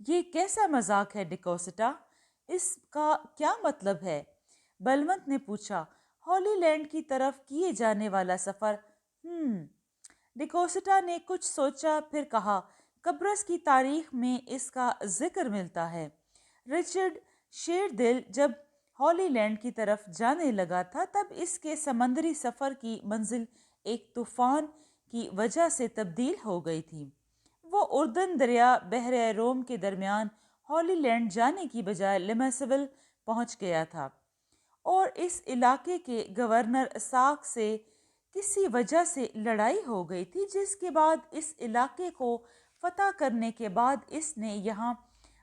یہ کیسا مذاق ہے ڈیکوسٹا؟ اس کا کیا مطلب ہے؟ بلونت نے پوچھا۔ ہالی لینڈ کی طرف کیے جانے والا سفر۔ ڈیکوسٹا نے کچھ سوچا، پھر کہا، قبرص کی تاریخ میں اس کا ذکر ملتا ہے۔ رچرڈ شیردل جب ہالی لینڈ کی طرف جانے لگا تھا تب اس کے سمندری سفر کی منزل ایک طوفان کی وجہ سے تبدیل ہو گئی تھی۔ وہ اردن دریا بحر روم کے درمیان ہالی لینڈ جانے کی بجائے لمسول پہنچ گیا تھا، اور اس علاقے کے گورنر ساکھ سے کسی وجہ سے لڑائی ہو گئی تھی، جس کے بعد اس علاقے کو فتح کرنے کے بعد اس نے یہاں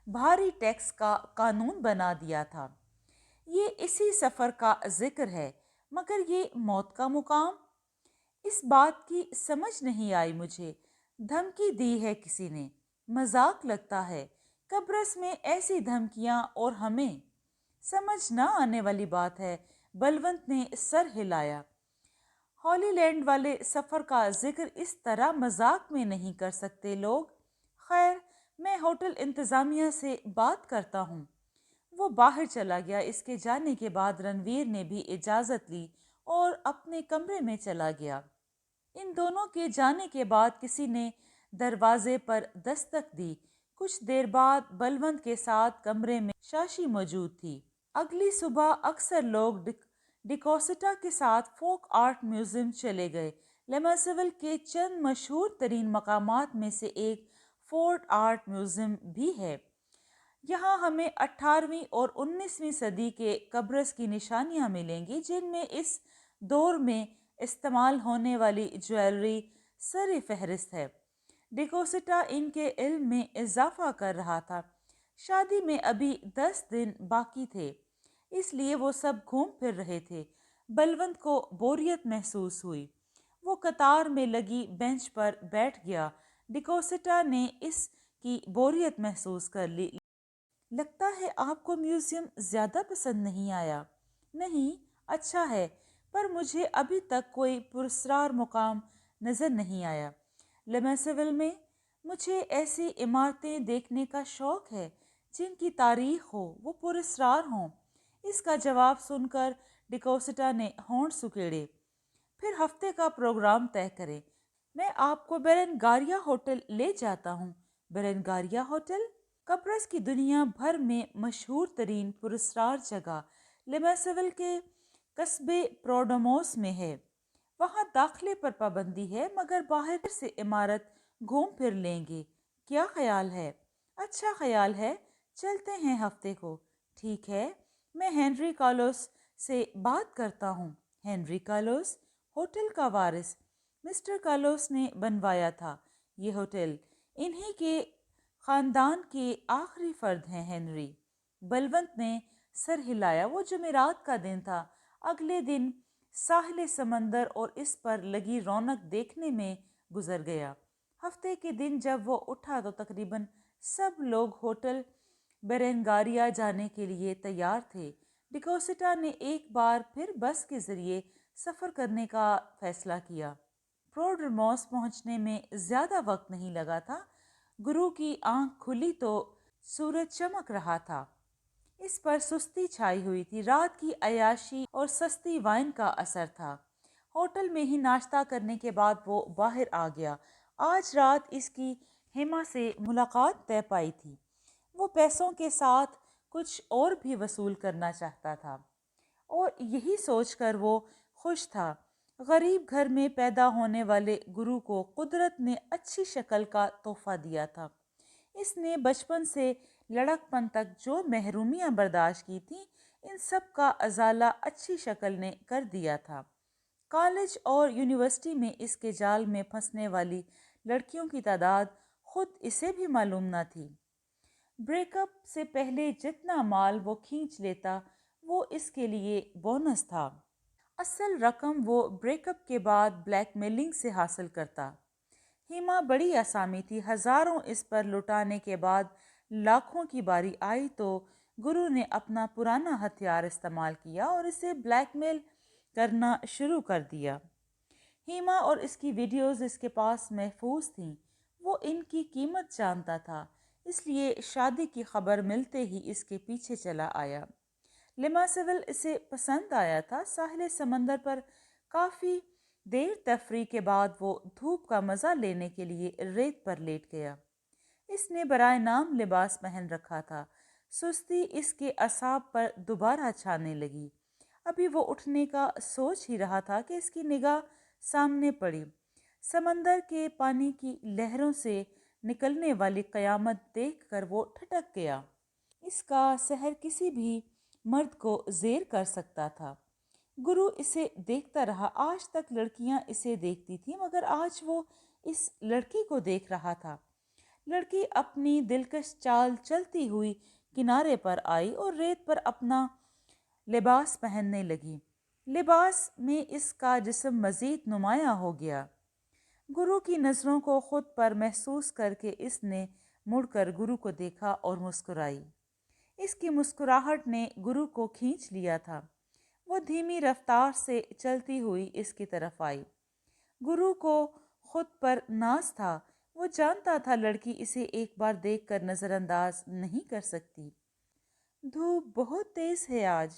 بھاری ٹیکس کا قانون بنا دیا تھا۔ یہ اسی سفر کا ذکر ہے، مگر یہ موت کا مقام؟ اس بات کی سمجھ نہیں آئی مجھے۔ دھمکی دی ہے کسی نے؟ مذاق لگتا ہے۔ قبرص میں ایسی دھمکیاں اور ہمیں؟ سمجھ نہ آنے والی بات ہے۔ بلونت نے سر ہلایا۔ ہالی لینڈ والے سفر کا ذکر اس طرح مذاق میں نہیں کر سکتے لوگ۔ خیر، میں ہوٹل انتظامیہ سے بات کرتا ہوں۔ وہ باہر چلا گیا۔ اس کے جانے کے بعد رنویر نے بھی اجازت لی اور اپنے کمرے میں چلا گیا۔ ان دونوں کے جانے کے بعد کسی نے دروازے پر دستک دی۔ کچھ دیر بعد بلونت کے ساتھ کمرے میں شاشی موجود تھی۔ اگلی صبح اکثر لوگ ڈیکوسٹا کے ساتھ فوک آرٹ میوزیم چلے گئے۔ لمسول کے چند مشہور ترین مقامات میں سے ایک فورٹ آرٹ میوزیم بھی ہے۔ یہاں ہمیں 18ویں اور 19ویں صدی کے قبرص کی نشانیاں ملیں گی، جن میں اس دور میں استعمال ہونے والی جویلری سر فہرست ہے۔ ڈیکوسٹا ان کے علم میں اضافہ کر رہا تھا۔ شادی میں ابھی 10 دن باقی تھے، اس لیے وہ سب گھوم پھر رہے تھے۔ بلونت کو بوریت محسوس ہوئی۔ وہ قطار میں لگی بینچ پر بیٹھ گیا۔ ڈیکوسٹا نے اس کی بوریت محسوس کر لی۔ لگتا ہے آپ کو میوزیم زیادہ پسند نہیں آیا؟ نہیں، اچھا ہے، پر مجھے ابھی تک کوئی پراسرار مقام نظر نہیں آیا۔ لمسول میں مجھے ایسی عمارتیں دیکھنے کا شوق ہے جن کی تاریخ ہو، وہ پراسرار ہوں۔ اس کا جواب سن کر ڈیکوسٹا نے ہونٹ سکیڑے۔ پھر ہفتے کا پروگرام طے کریں۔ میں آپ کو بیرنگاریا ہوٹل لے جاتا ہوں۔ بیرنگاریا ہوٹل؟ قبرص کی دنیا بھر میں مشہور ترین پراسرار جگہ لمسول کے قصبے پروڈوموس میں ہے۔ وہاں داخلے پر پابندی ہے، مگر باہر سے عمارت گھوم پھر لیں گے۔ کیا خیال ہے؟ اچھا خیال ہے، چلتے ہیں ہفتے کو۔ ٹھیک ہے، میں ہنری کارلوس سے بات کرتا ہوں۔ Henry Carlos? ہوٹل کا وارث۔ مسٹر کارلوس نے بنوایا تھا یہ ہوٹل۔ انہی کے خاندان کے آخری فرد ہیں ہنری۔ بلونت نے سر ہلایا۔ وہ جمعرات کا دن تھا۔ اگلے دن ساحل سمندر اور اس پر لگی رونق دیکھنے میں گزر گیا۔ ہفتے کے دن جب وہ اٹھا تو تقریباً سب لوگ ہوٹل بیرنگاریا جانے کے لیے تیار تھے۔ ڈیکوسٹا نے ایک بار پھر بس کے ذریعے سفر کرنے کا فیصلہ کیا۔ پروڈوموس پہنچنے میں زیادہ وقت نہیں لگا تھا۔ گرو کی آنکھ کھلی تو سورج چمک رہا تھا۔ اس پر سستی چھائی ہوئی تھی۔ رات کی عیاشی اور سستی وائن کا اثر تھا۔ ہوٹل میں ہی ناشتہ کرنے کے بعد وہ باہر آ گیا۔ آج رات اس کی ہیما سے ملاقات طے پائی تھی۔ وہ پیسوں کے ساتھ کچھ اور بھی وصول کرنا چاہتا تھا، اور یہی سوچ کر وہ خوش تھا۔ غریب گھر میں پیدا ہونے والے گرو کو قدرت نے اچھی شکل کا تحفہ دیا تھا۔ اس نے بچپن سے لڑک پن تک جو محرومیاں برداشت کی تھیں، ان سب کا ازالہ اچھی شکل نے کر دیا تھا۔ کالج اور یونیورسٹی میں اس کے جال میں پھنسنے والی لڑکیوں کی تعداد خود اسے بھی معلوم نہ تھی۔ بریک اپ سے پہلے جتنا مال وہ کھینچ لیتا وہ اس کے لیے بونس تھا۔ اصل رقم وہ بریک اپ کے بعد بلیک میلنگ سے حاصل کرتا۔ ہیما بڑی آسامی تھی۔ ہزاروں اس پر لٹانے کے بعد لاکھوں کی باری آئی تو گرو نے اپنا پرانا ہتھیار استعمال کیا اور اسے بلیک میل کرنا شروع کر دیا۔ ہیما اور اس کی ویڈیوز اس کے پاس محفوظ تھیں۔ وہ ان کی قیمت جانتا تھا۔ اس لیے شادی کی خبر ملتے ہی اس کے پیچھے چلا آیا۔ لیماسول اسے پسند آیا تھا۔ ساحل سمندر پر کافی دیر تفریح کے بعد وہ دھوپ کا مزہ لینے کے لیے ریت پر لیٹ گیا۔ اس نے برائے نام لباس پہن رکھا تھا۔ سستی اس کے اعصاب پر دوبارہ چھانے لگی۔ ابھی وہ اٹھنے کا سوچ ہی رہا تھا کہ اس کی نگاہ سامنے پڑی۔ سمندر کے پانی کی لہروں سے نکلنے والی قیامت دیکھ کر وہ ٹھٹک گیا۔ اس کا سحر کسی بھی مرد کو زیر کر سکتا تھا۔ گرو اسے دیکھتا رہا۔ آج تک لڑکیاں اسے دیکھتی تھیں مگر آج وہ اس لڑکی کو دیکھ رہا تھا۔ لڑکی اپنی دلکش چال چلتی ہوئی کنارے پر آئی اور ریت پر اپنا لباس پہننے لگی۔ لباس میں اس کا جسم مزید نمایاں ہو گیا۔ گرو کی نظروں کو خود پر محسوس کر کے اس نے مڑ کر گرو کو دیکھا اور مسکرائی۔ اس کی مسکراہٹ نے گرو کو کھینچ لیا تھا۔ وہ دھیمی رفتار سے چلتی ہوئی اس کی طرف آئی۔ گرو کو خود پر ناز تھا۔ وہ جانتا تھا لڑکی اسے ایک بار دیکھ کر نظر انداز نہیں کر سکتی۔ دھوپ بہت تیز ہے آج،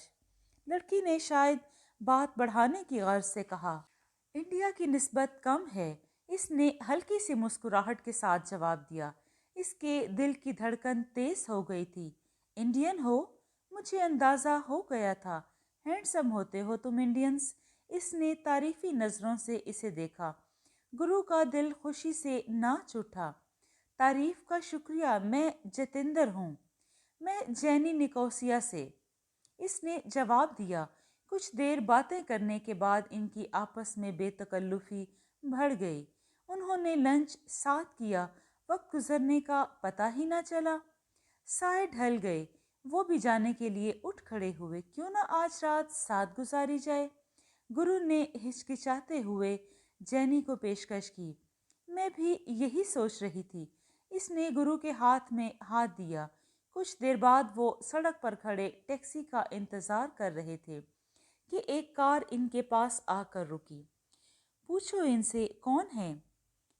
لڑکی نے شاید بات بڑھانے کی غرض سے کہا۔ انڈیا کی نسبت کم ہے، اس نے ہلکی سی مسکراہٹ کے ساتھ جواب دیا۔ اس کے دل کی دھڑکن تیز ہو گئی تھی۔ انڈین ہو؟ مجھے اندازہ ہو گیا تھا۔ ہینڈسم ہوتے ہو تم انڈینز۔ اس نے تعریفی نظروں سے اسے دیکھا۔ گرو کا دل خوشی سے ناچ اٹھا۔ تعریف کا شکریہ، میں جتیندر ہوں۔ میں جینی نکوسیا سے، اس نے جواب دیا۔ کچھ دیر باتیں کرنے کے بعد ان کی آپس میں بے تکلفی بڑھ گئی۔ انہوں نے لنچ ساتھ کیا۔ وقت گزرنے کا پتہ ہی نہ چلا۔ سائے ڈھل گئے۔ وہ بھی جانے کے لیے اٹھ کھڑے ہوئے۔ کیوں نہ آج رات ساتھ گزاری جائے؟ گرو نے ہچکچاتے ہوئے جینی کو پیشکش کی۔ میں بھی یہی سوچ رہی تھی۔ اس نے گرو کے ہاتھ میں ہاتھ دیا۔ کچھ دیر بعد وہ سڑک پر کھڑے ٹیکسی کا انتظار کر رہے تھے کہ ایک کار ان کے پاس آ کر رکی۔ پوچھو ان سے کون ہے؟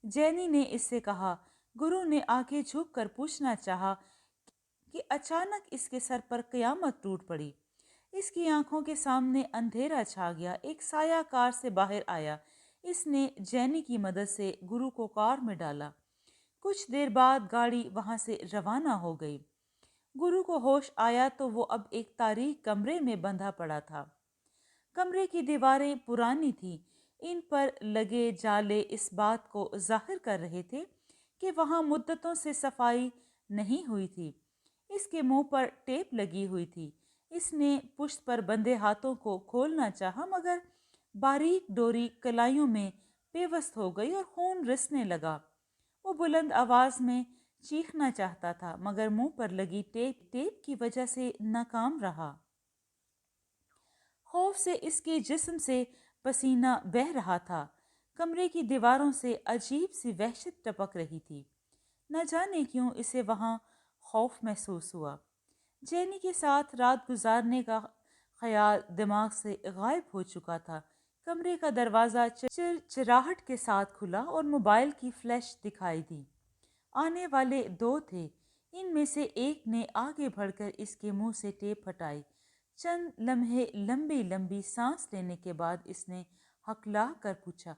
جینی نے اس سے کہا۔ گرو نے آگے جھک کر پوچھنا چاہا کہ اچانک اس کے سر پر قیامت ٹوٹ پڑی۔ اس کی آنکھوں کے سامنے اندھیرا چھا گیا۔ ایک سایہ کار سے باہر آیا۔ اس نے جینی کی مدد سے گرو کو کار میں ڈالا۔ کچھ دیر بعد گاڑی وہاں سے روانہ ہو گئی۔ گرو کو ہوش آیا تو وہ اب ایک تاریک کمرے میں بندھا پڑا تھا۔ کمرے کی دیواریں پرانی تھیں۔ ان پر لگے جالے اس بات کو ظاہر کر رہے تھے کہ وہاں مدتوں سے صفائی نہیں ہوئی تھی۔ اس کے منہ پر ٹیپ لگی ہوئی تھی۔ اس نے پشت پر بندھے ہاتھوں کو کھولنا چاہا مگر باریک ڈوری کلائیوں میں پیوست ہو گئی اور خون رسنے لگا۔ وہ بلند آواز میں چیخنا چاہتا تھا مگر منہ پر لگی ٹیپ کی وجہ سے ناکام رہا۔ خوف سے اس کے جسم سے پسینہ بہہ رہا تھا۔ کمرے کی دیواروں سے عجیب سی وحشت ٹپک رہی تھی۔ نہ جانے کیوں اسے وہاں خوف محسوس ہوا۔ جینی کے ساتھ رات گزارنے کا خیال دماغ سے غائب ہو چکا تھا۔ کمرے کا دروازہ چرچراہٹ کے ساتھ کھلا اور موبائل کی فلیش دکھائی دی۔ آنے والے دو تھے۔ ان میں سے ایک نے آگے بڑھ کر اس کے منہ سے ٹیپ ہٹائی۔ چند لمحے لمبی لمبی سانس لینے کے بعد اس نے ہکلا کر پوچھا،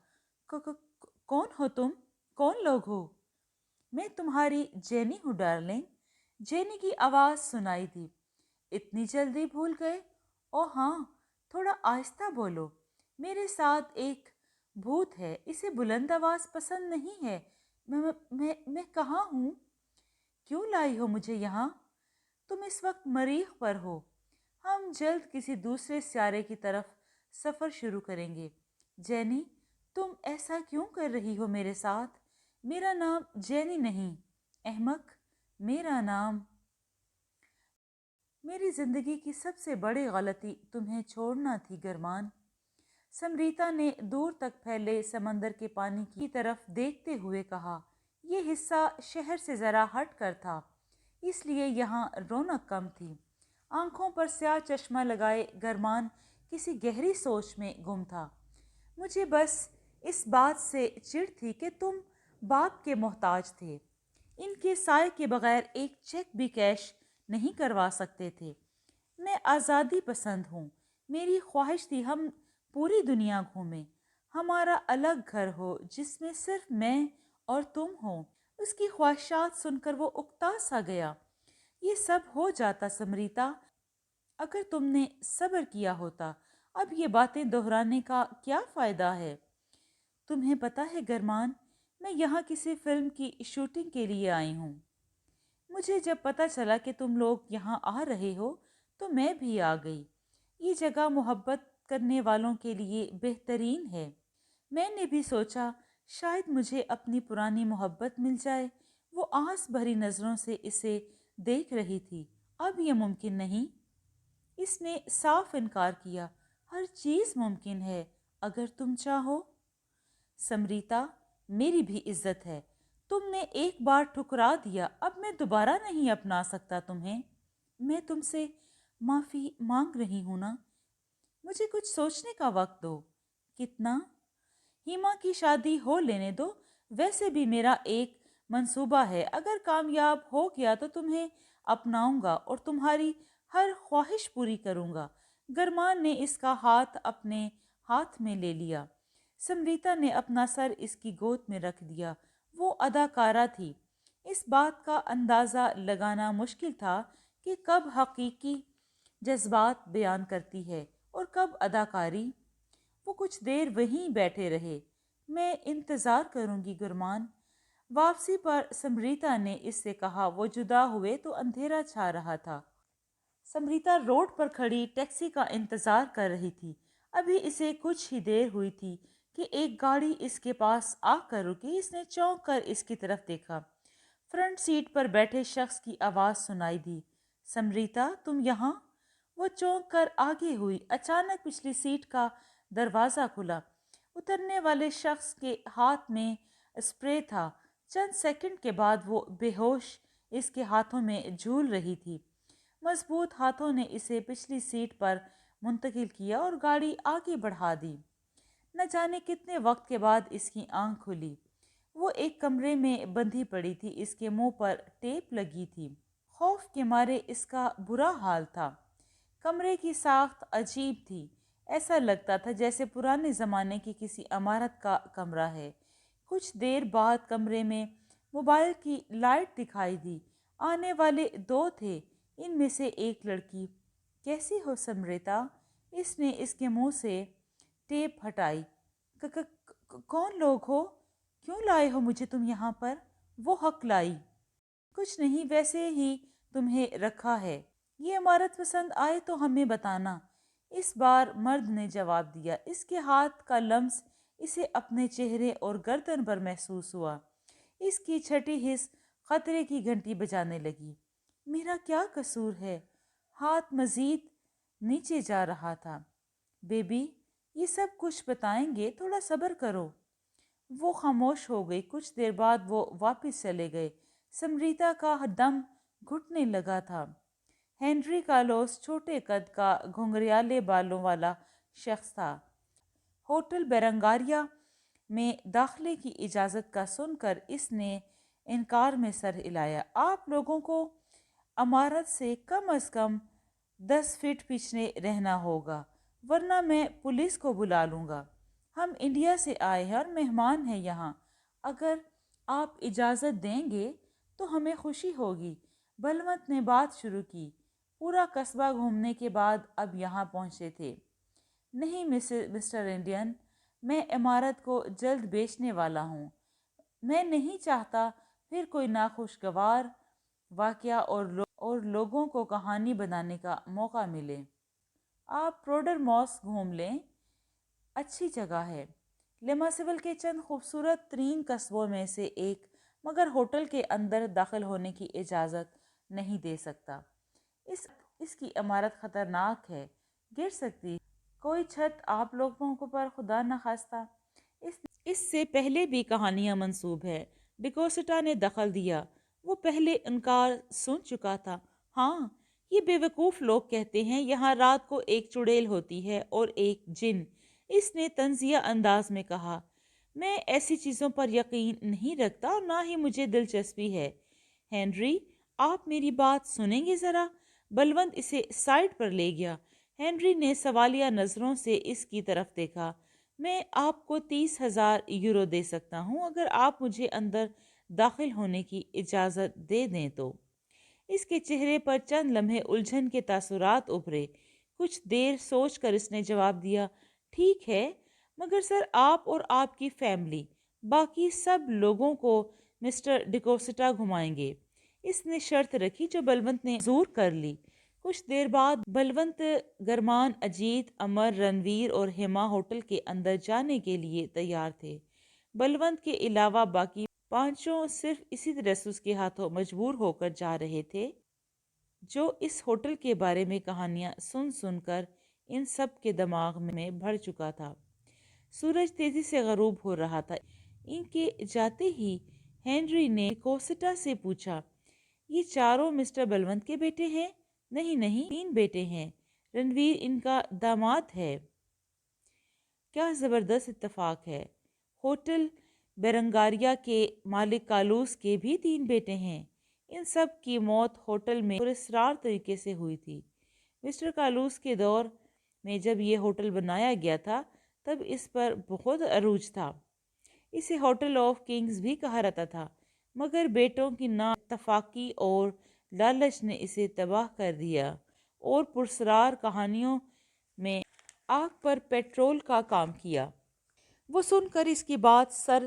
کون ہو تم؟ کون لوگ ہو؟ میں تمہاری جینی ہوں ڈارلنگ۔ جینی کی آواز سنائی دی۔ اتنی جلدی بھول گئے؟ او ہاں، تھوڑا آہستہ بولو۔ میرے ساتھ ایک بھوت ہے، اسے بلند آواز پسند نہیں ہے۔ میں کہاں ہوں؟ کیوں لائی ہو مجھے یہاں؟ تم اس وقت مریخ پر ہو۔ ہم جلد کسی دوسرے سیارے کی طرف سفر شروع کریں گے۔ جینی، تم ایسا کیوں کر رہی ہو میرے ساتھ؟ میرا نام جینی نہیں، احمق، میرا نام۔ میری زندگی کی سب سے بڑی غلطی تمہیں چھوڑنا تھی گرمان۔ سمریتا نے دور تک پھیلے سمندر کے پانی کی طرف دیکھتے ہوئے کہا۔ یہ حصہ شہر سے ذرا ہٹ کر تھا، اس لیے یہاں رونق کم تھی۔ آنکھوں پر سیاہ چشمہ لگائے گرمان کسی گہری سوچ میں گم تھا۔ مجھے بس اس بات سے چڑ تھی کہ تم باپ کے محتاج تھے۔ ان کے سائے کے بغیر ایک چیک بھی کیش نہیں کروا سکتے تھے۔ میں آزادی پسند ہوں، میری خواہش تھی ہم پوری دنیا گھومیں، ہمارا الگ گھر ہو جس میں صرف میں اور تم ہو۔ اس کی خواہشات سن کر وہ اکتا سا گیا۔ یہ سب ہو جاتا سمریتا اگر تم نے صبر کیا ہوتا۔ اب یہ باتیں دہرانے کا کیا فائدہ ہے؟ تمہیں پتہ ہے گرمان، میں یہاں کسی فلم کی شوٹنگ کے لیے آئی ہوں۔ مجھے جب پتہ چلا کہ تم لوگ یہاں آ رہے ہو تو میں بھی آ گئی۔ یہ جگہ محبت کرنے والوں کے لیے بہترین ہے۔ میں نے بھی سوچا شاید مجھے اپنی پرانی محبت مل جائے۔ وہ آس بھری نظروں سے اسے دیکھ رہی تھی۔ اب یہ ممکن نہیں۔ اس نے صاف انکار کیا۔ ہر چیز ممکن ہے اگر تم چاہو۔ سمریتا، میری بھی عزت ہے۔ تم نے ایک بار ٹھکرا دیا، اب میں دوبارہ نہیں اپنا سکتا تمہیں۔ میں تم سے معافی مانگ رہی ہوں نا، مجھے کچھ سوچنے کا وقت دو۔ کتنا؟ ہیما کی شادی ہو لینے دو۔ ویسے بھی میرا ایک منصوبہ ہے، اگر کامیاب ہو گیا تو تمہیں اپناؤں گا اور تمہاری ہر خواہش پوری کروں گا۔ گرمان نے اس کا ہاتھ اپنے ہاتھ میں لے لیا۔ سمریتا نے اپنا سر اس کی گود میں رکھ دیا۔ وہ اداکارہ تھی۔ اس بات کا اندازہ لگانا مشکل تھا کہ کب حقیقی جذبات بیان کرتی ہے اور کب اداکاری۔ وہ کچھ دیر وہیں بیٹھے رہے۔ میں انتظار کروں گی گرمان۔ واپسی پر سمریتا نے اس سے کہا۔ وہ جدا ہوئے تو اندھیرا چھا رہا تھا۔ سمریتا روڈ پر کھڑی ٹیکسی کا انتظار کر رہی تھی۔ ابھی اسے کچھ ہی دیر ہوئی تھی کہ ایک گاڑی اس کے پاس آ کر رکی۔ اس نے چونک کر اس کی طرف دیکھا۔ فرنٹ سیٹ پر بیٹھے شخص کی آواز سنائی دی، سمریتا تم یہاں؟ وہ چونک کر آگے ہوئی۔ اچانک پچھلی سیٹ کا دروازہ کھلا۔ اترنے والے شخص کے ہاتھ میں اسپرے تھا۔ چند سیکنڈ کے بعد وہ بے ہوش اس کے ہاتھوں میں جھول رہی تھی۔ مضبوط ہاتھوں نے اسے پچھلی سیٹ پر منتقل کیا اور گاڑی آگے بڑھا دی۔ نہ جانے کتنے وقت کے بعد اس کی آنکھ کھلی۔ وہ ایک کمرے میں بندھی پڑی تھی۔ اس کے منہ پر ٹیپ لگی تھی۔ خوف کے مارے اس کا برا حال تھا۔ کمرے کی ساخت عجیب تھی۔ ایسا لگتا تھا جیسے پرانے زمانے کی کسی عمارت کا کمرہ ہے۔ کچھ دیر بعد کمرے میں موبائل کی لائٹ دکھائی دی۔ آنے والے دو تھے، ان میں سے ایک لڑکی۔ کیسی ہو سمریتا؟ اس نے اس کے منہ سے ٹیپ ہٹائی۔ کون لوگ ہو؟ کیوں لائے ہو مجھے تم یہاں پر؟ وہ ہکلائی۔ کچھ نہیں، ویسے ہی تمہیں رکھا ہے۔ یہ عمارت پسند آئے تو ہمیں بتانا۔ اس بار مرد نے جواب دیا۔ اس کے ہاتھ کا لمس اسے اپنے چہرے اور گردن پر محسوس ہوا۔ اس کی چھٹی حس خطرے کی گھنٹی بجانے لگی۔ میرا کیا قصور ہے؟ ہاتھ مزید نیچے جا رہا تھا۔ بیبی، یہ سب کچھ بتائیں گے، تھوڑا صبر کرو۔ وہ خاموش ہو گئی۔ کچھ دیر بعد وہ واپس چلے گئے۔ سمریتا کا دم گھٹنے لگا تھا۔ ہنری کارلوس چھوٹے قد کا گھنگریالے بالوں والا شخص تھا۔ ہوٹل بیرنگاریا میں داخلے کی اجازت کا سن کر اس نے انکار میں سر ہلایا۔ آپ لوگوں کو عمارت سے کم از کم 10 فٹ پیچھے رہنا ہوگا، ورنہ میں پولیس کو بلا لوں گا۔ ہم انڈیا سے آئے ہیں اور مہمان ہیں یہاں۔ اگر آپ اجازت دیں گے تو ہمیں خوشی ہوگی۔ بلونت نے بات شروع کی۔ پورا قصبہ گھومنے کے بعد اب یہاں پہنچے تھے۔ نہیں مسٹر انڈین، میں عمارت کو جلد بیچنے والا ہوں۔ میں نہیں چاہتا پھر کوئی ناخوشگوار واقعہ اور لوگوں کو کہانی بنانے کا موقع ملے۔ آپ پروڈر موس گھوم لیں، اچھی جگہ ہے۔ لیماسول کے چند خوبصورت ترین قصبوں میں سے ایک، مگر ہوٹل کے اندر داخل ہونے کی اجازت نہیں دے سکتا۔ اس کی عمارت خطرناک ہے، گر سکتی ہے۔ کوئی چھت آپ لوگوں پر خدا نخواستہ۔ اس سے پہلے بھی کہانیاں منسوب ہے۔ ڈیکوسٹا نے دخل دیا۔ وہ پہلے انکار سن چکا تھا۔ ہاں، یہ بے وقوف لوگ کہتے ہیں یہاں رات کو ایک چڑیل ہوتی ہے اور ایک جن۔ اس نے طنزیہ انداز میں کہا۔ میں ایسی چیزوں پر یقین نہیں رکھتا اور نہ ہی مجھے دلچسپی ہے۔ ہینری، آپ میری بات سنیں گے ذرا؟ بلونت اسے سائڈ پر لے گیا۔ ہینری نے سوالیہ نظروں سے اس کی طرف دیکھا۔ میں آپ کو 30,000 یورو دے سکتا ہوں اگر آپ مجھے اندر داخل ہونے کی اجازت دے دیں تو۔ اس کے چہرے پر چند لمحے الجھن کے تاثرات ابھرے۔ کچھ دیر سوچ کر اس نے جواب دیا، ٹھیک ہے، مگر سر آپ اور آپ کی فیملی باقی سب لوگوں کو مسٹر ڈیکوسٹا گھمائیں گے۔ اس نے شرط رکھی جو بلونت نے منظور کر لی۔ کچھ دیر بعد بلونت، گرمان، اجیت، امر، رنویر اور ہیما ہوٹل کے اندر جانے کے لیے تیار تھے۔ بلونت کے علاوہ باقی پانچوں صرف اسی جاسوس کے ہاتھوں مجبور ہو کر جا رہے تھے جو اس ہوٹل کے بارے میں کہانیاں سن سن کر ان سب کے دماغ میں بھر چکا تھا۔ سورج تیزی سے غروب ہو رہا تھا۔ ان کے جاتے ہی ہینری نے کوسٹا سے پوچھا، یہ چاروں مسٹر بلونت کے بیٹے ہیں؟ نہیں نہیں، 3 بیٹے ہیں، رنویر ان کا داماد ہے۔ کیا زبردست اتفاق ہے! ہوٹل بیرنگاریا کے مالک کالوس کے بھی 3 بیٹے ہیں۔ ان سب کی موت ہوٹل میں پراسرار طریقے سے ہوئی تھی۔ مسٹر کالوس کے دور میں جب یہ ہوٹل بنایا گیا تھا تب اس پر بہت عروج تھا۔ اسے ہوٹل آف کنگز بھی کہا جاتا تھا، مگر بیٹوں کی نا اتفاقی اور لالچ نے اسے تباہ کر دیا اور پراسرار کہانیوں میں آگ پر پیٹرول کا کام کیا۔ وہ سن کر اس کی بات سر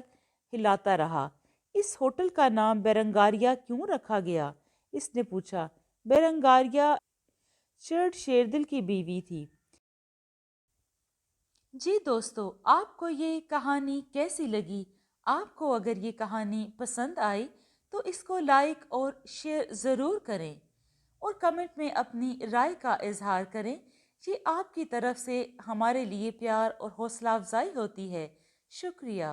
ہلاتا رہا۔ اس ہوٹل کا نام بیرنگاریا کیوں رکھا گیا؟ اس نے پوچھا۔ بیرنگاریا چرڈ شیردل کی بیوی تھی۔ جی دوستو، آپ کو یہ کہانی کیسی لگی؟ آپ کو اگر یہ کہانی پسند آئی تو اس کو لائک اور شیئر ضرور کریں اور کمنٹ میں اپنی رائے کا اظہار کریں۔ یہ آپ کی طرف سے ہمارے لیے پیار اور حوصلہ افزائی ہوتی ہے۔ شکریہ۔